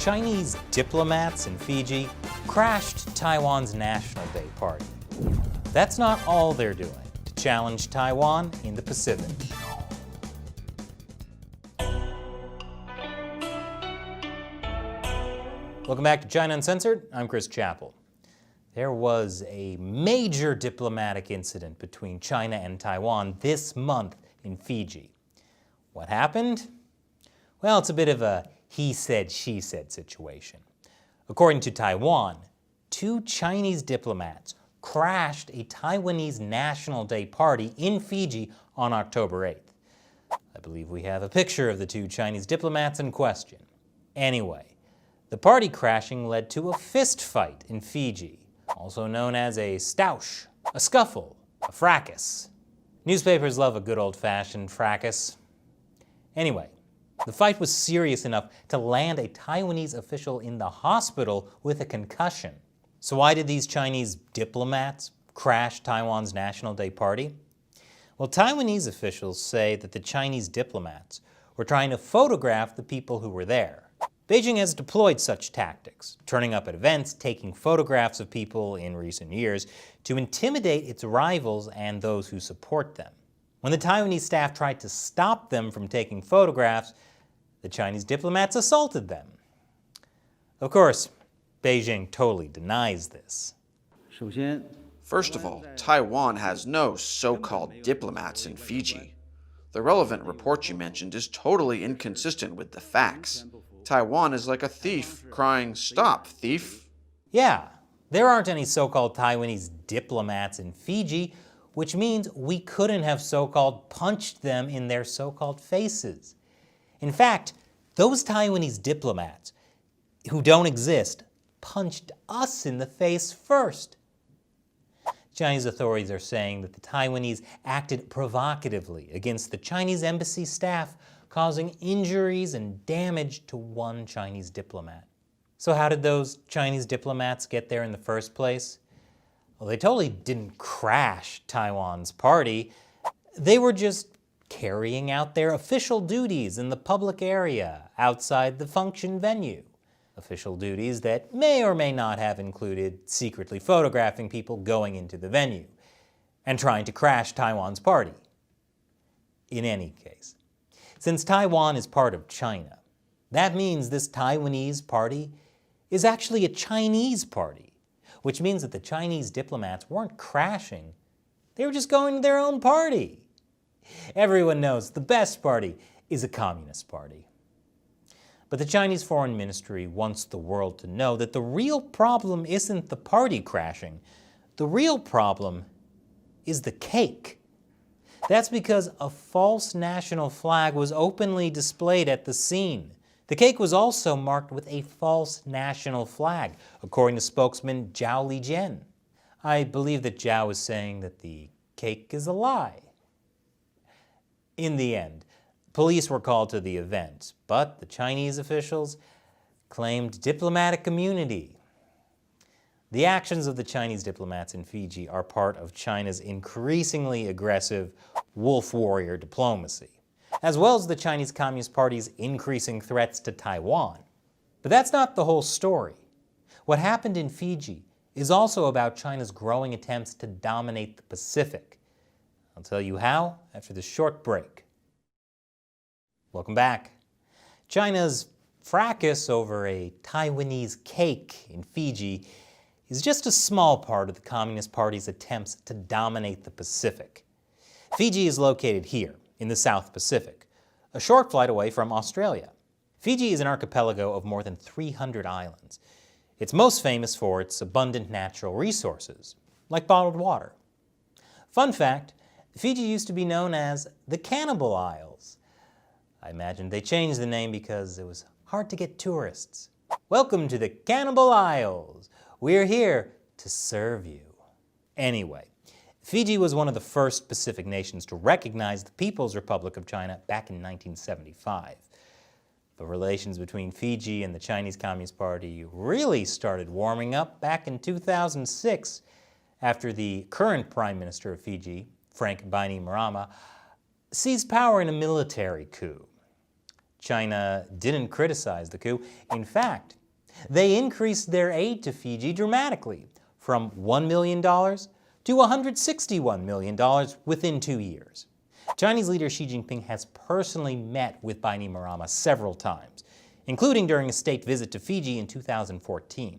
Chinese diplomats in Fiji crashed Taiwan's National Day party. That's not all they're doing to challenge Taiwan in the Pacific. Welcome back to China Uncensored. I'm Chris Chappell. There was a major diplomatic incident between China and Taiwan this month in Fiji. What happened? Well, it's a bit of a he said, she said situation. According to Taiwan, two Chinese diplomats crashed a Taiwanese National Day party in Fiji on October 8th. I believe we have a picture of the two Chinese diplomats in question. Anyway, the party crashing led to a fist fight in Fiji, also known as a stoush, a scuffle, a fracas. Newspapers love a good old-fashioned fracas. Anyway, the fight was serious enough to land a Taiwanese official in the hospital with a concussion. So why did these Chinese diplomats crash Taiwan's National Day party? Well, Taiwanese officials say that the Chinese diplomats were trying to photograph the people who were there. Beijing has deployed such tactics, turning up at events, taking photographs of people in recent years to intimidate its rivals and those who support them. When the Taiwanese staff tried to stop them from taking photographs, the Chinese diplomats assaulted them. Of course, Beijing totally denies this. First of all, Taiwan has no so-called diplomats in Fiji. The relevant report you mentioned is totally inconsistent with the facts. Taiwan is like a thief crying, "Stop, thief!" Yeah, there aren't any so-called Taiwanese diplomats in Fiji, which means we couldn't have so-called punched them in their so-called faces. In fact, those Taiwanese diplomats who don't exist punched us in the face first. Chinese authorities are saying that the Taiwanese acted provocatively against the Chinese embassy staff, causing injuries and damage to one Chinese diplomat. So how did those Chinese diplomats get there in the first place? Well, they totally didn't crash Taiwan's party. They were just carrying out their official duties in the public area outside the function venue. Official duties that may or may not have included secretly photographing people going into the venue and trying to crash Taiwan's party. In any case, since Taiwan is part of China, that means this Taiwanese party is actually a Chinese party, which means that the Chinese diplomats weren't crashing, they were just going to their own party. Everyone knows the best party is a communist party. But the Chinese Foreign Ministry wants the world to know that the real problem isn't the party crashing. The real problem is the cake. That's because a false national flag was openly displayed at the scene. The cake was also marked with a false national flag, according to spokesman Zhao Lijian. I believe that Zhao is saying that the cake is a lie. In the end, police were called to the event, but the Chinese officials claimed diplomatic immunity. The actions of the Chinese diplomats in Fiji are part of China's increasingly aggressive wolf warrior diplomacy, as well as the Chinese Communist Party's increasing threats to Taiwan. But that's not the whole story. What happened in Fiji is also about China's growing attempts to dominate the Pacific. I'll tell you how after this short break. Welcome back. China's fracas over a Taiwanese cake in Fiji is just a small part of the Communist Party's attempts to dominate the Pacific. Fiji is located here in the South Pacific, a short flight away from Australia. Fiji is an archipelago of more than 300 islands. It's most famous for its abundant natural resources, like bottled water. Fun fact, Fiji used to be known as the Cannibal Isles. I imagine they changed the name because it was hard to get tourists. Welcome to the Cannibal Isles. We're here to serve you. Anyway, Fiji was one of the first Pacific nations to recognize the People's Republic of China back in 1975. The relations between Fiji and the Chinese Communist Party really started warming up back in 2006 after the current Prime Minister of Fiji, Frank Bainimarama, seized power in a military coup. China didn't criticize the coup. In fact, they increased their aid to Fiji dramatically, from $1 million to $161 million within 2 years. Chinese leader Xi Jinping has personally met with Bainimarama several times, including during a state visit to Fiji in 2014.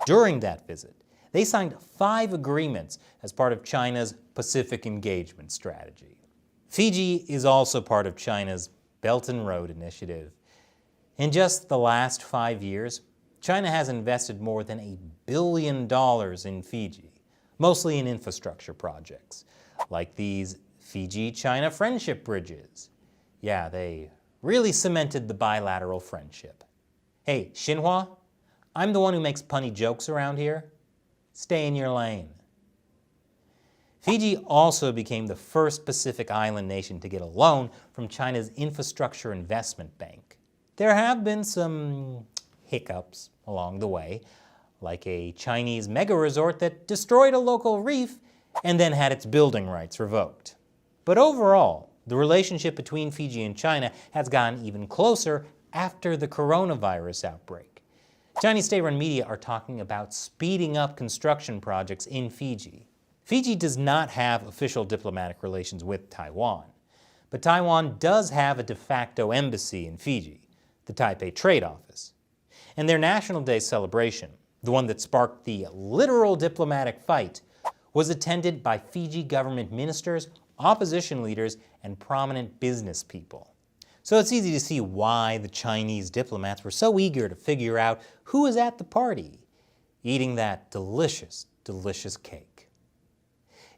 During that visit, they signed 5 agreements as part of China's Pacific Engagement Strategy. Fiji is also part of China's Belt and Road Initiative. In just the last 5 years, China has invested more than $1 billion in Fiji, mostly in infrastructure projects, like these Fiji-China friendship bridges. Yeah, they really cemented the bilateral friendship. Hey, Xinhua, I'm the one who makes punny jokes around here. Stay in your lane. Fiji also became the first Pacific island nation to get a loan from China's Infrastructure Investment Bank. There have been some hiccups along the way, like a Chinese mega-resort that destroyed a local reef and then had its building rights revoked. But overall, the relationship between Fiji and China has gotten even closer after the coronavirus outbreak. Chinese state-run media are talking about speeding up construction projects in Fiji. Fiji does not have official diplomatic relations with Taiwan, but Taiwan does have a de facto embassy in Fiji, the Taipei Trade Office. And their National Day celebration, the one that sparked the literal diplomatic fight, was attended by Fiji government ministers, opposition leaders, and prominent business people. So it's easy to see why the Chinese diplomats were so eager to figure out who was at the party, eating that delicious, delicious cake.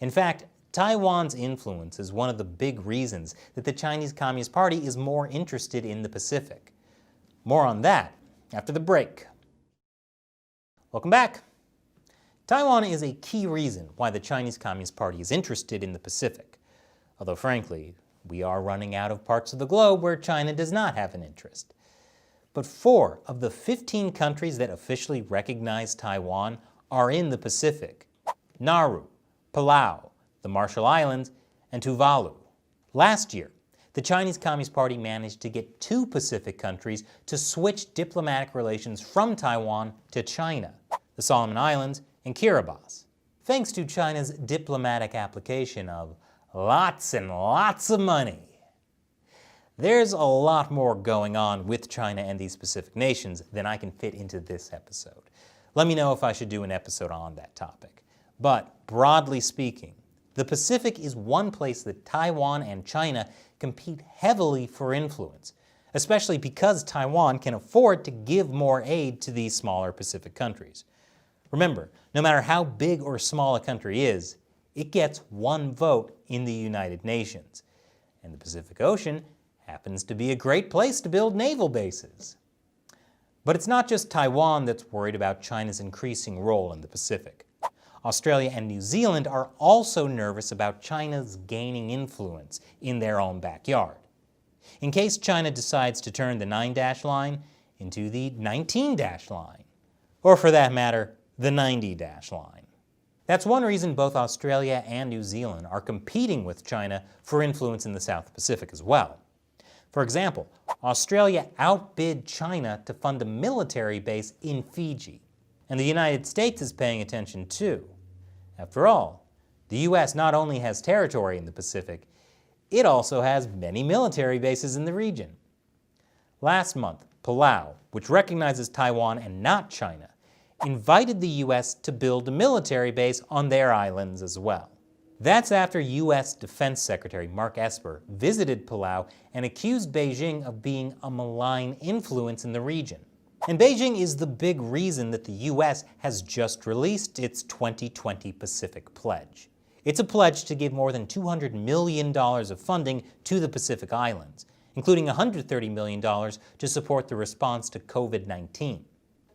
In fact, Taiwan's influence is one of the big reasons that the Chinese Communist Party is more interested in the Pacific. More on that after the break. Welcome back. Taiwan is a key reason why the Chinese Communist Party is interested in the Pacific, although frankly, we are running out of parts of the globe where China does not have an interest. But 4 of the 15 countries that officially recognize Taiwan are in the Pacific: Nauru, Palau, the Marshall Islands, and Tuvalu. Last year, the Chinese Communist Party managed to get 2 Pacific countries to switch diplomatic relations from Taiwan to China: the Solomon Islands and Kiribati, thanks to China's diplomatic application of lots and lots of money. There's a lot more going on with China and these Pacific nations than I can fit into this episode. Let me know if I should do an episode on that topic. But broadly speaking, the Pacific is one place that Taiwan and China compete heavily for influence, especially because Taiwan can afford to give more aid to these smaller Pacific countries. Remember, no matter how big or small a country is, it gets 1 vote in the United Nations. And the Pacific Ocean happens to be a great place to build naval bases. But it's not just Taiwan that's worried about China's increasing role in the Pacific. Australia and New Zealand are also nervous about China's gaining influence in their own backyard, in case China decides to turn the 9- line into the 19- line, or for that matter, the 90- line. That's one reason both Australia and New Zealand are competing with China for influence in the South Pacific as well. For example, Australia outbid China to fund a military base in Fiji, and the United States is paying attention too. After all, the U.S. not only has territory in the Pacific, it also has many military bases in the region. Last month, Palau, which recognizes Taiwan and not China, invited the U.S. to build a military base on their islands as well. That's after U.S. Defense Secretary Mark Esper visited Palau and accused Beijing of being a malign influence in the region. And Beijing is the big reason that the U.S. has just released its 2020 Pacific Pledge. It's a pledge to give more than $200 million of funding to the Pacific Islands, including $130 million to support the response to COVID-19.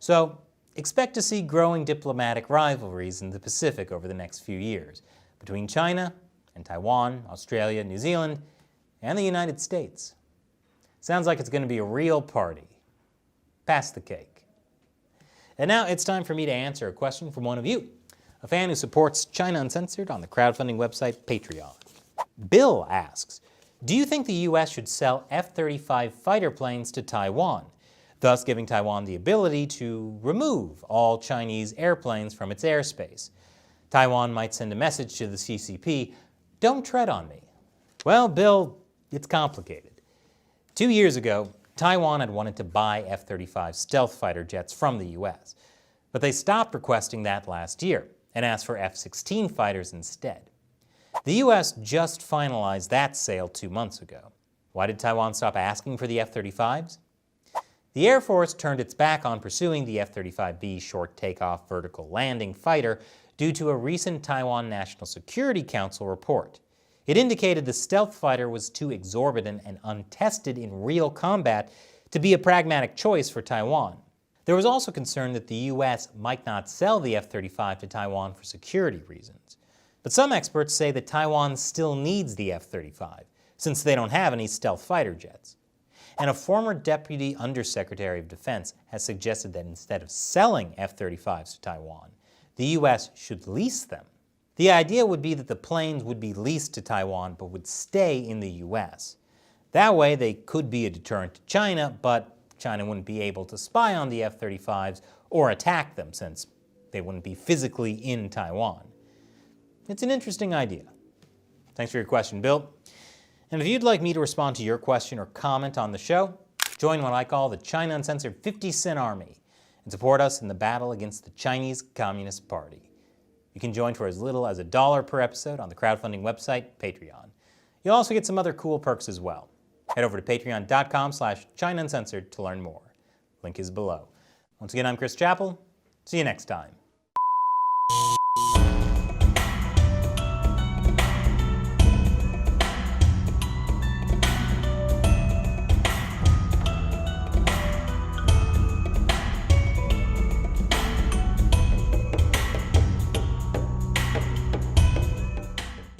So, expect to see growing diplomatic rivalries in the Pacific over the next few years, between China and Taiwan, Australia, New Zealand, and the United States. Sounds like it's going to be a real party. Pass the cake. And now it's time for me to answer a question from one of you, a fan who supports China Uncensored on the crowdfunding website Patreon. Bill asks, Do you think the U.S. should sell F-35 fighter planes to Taiwan, thus giving Taiwan the ability to remove all Chinese airplanes from its airspace? Taiwan might send a message to the CCP, "Don't tread on me." Well, Bill, it's complicated. 2 years ago, Taiwan had wanted to buy F-35 stealth fighter jets from the U.S., but they stopped requesting that last year and asked for F-16 fighters instead. The U.S. just finalized that sale 2 months ago. Why did Taiwan stop asking for the F-35s? The Air Force turned its back on pursuing the F-35B short takeoff vertical landing fighter due to a recent Taiwan National Security Council report. It indicated the stealth fighter was too exorbitant and untested in real combat to be a pragmatic choice for Taiwan. There was also concern that the U.S. might not sell the F-35 to Taiwan for security reasons. But some experts say that Taiwan still needs the F-35, since they don't have any stealth fighter jets. And a former Deputy Undersecretary of Defense has suggested that instead of selling F-35s to Taiwan, the U.S. should lease them. The idea would be that the planes would be leased to Taiwan but would stay in the U.S. That way they could be a deterrent to China, but China wouldn't be able to spy on the F-35s or attack them since they wouldn't be physically in Taiwan. It's an interesting idea. Thanks for your question, Bill. And if you'd like me to respond to your question or comment on the show, join what I call the China Uncensored 50-Cent Army and support us in the battle against the Chinese Communist Party. You can join for as little as $1 per episode on the crowdfunding website, Patreon. You'll also get some other cool perks as well. Head over to patreon.com/ChinaUncensored to learn more. Link is below. Once again, I'm Chris Chappell. See you next time.